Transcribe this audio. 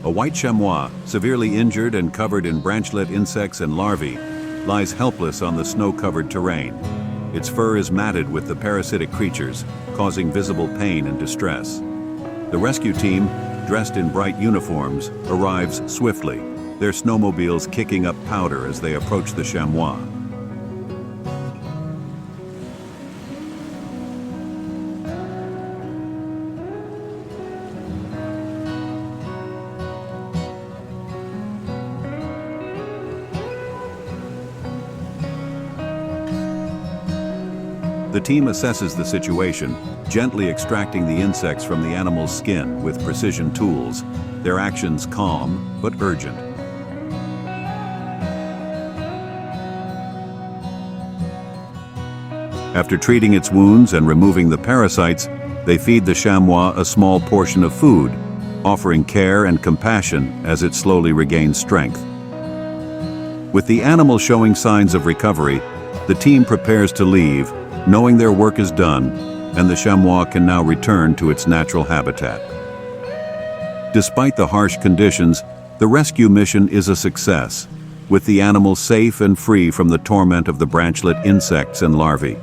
A white chamois, severely injured and covered in branchlet insects and larvae, lies helpless on the snow-covered terrain. Its fur is matted with the parasitic creatures, causing visible pain and distress. The rescue team, dressed in bright uniforms, arrives swiftly, their snowmobiles kicking up powder as they approach the chamois. The team assesses the situation, gently extracting the insects from the animal's skin with precision tools, their actions calm but urgent. After treating its wounds and removing the parasites, they feed the chamois a small portion of food, offering care and compassion as it slowly regains strength. With the animal showing signs of recovery, the team prepares to leave, knowing their work is done and the chamois can now return to its natural habitat. Despite the harsh conditions, the rescue mission is a success, with the animal safe and free from the torment of the branchlet insects and larvae.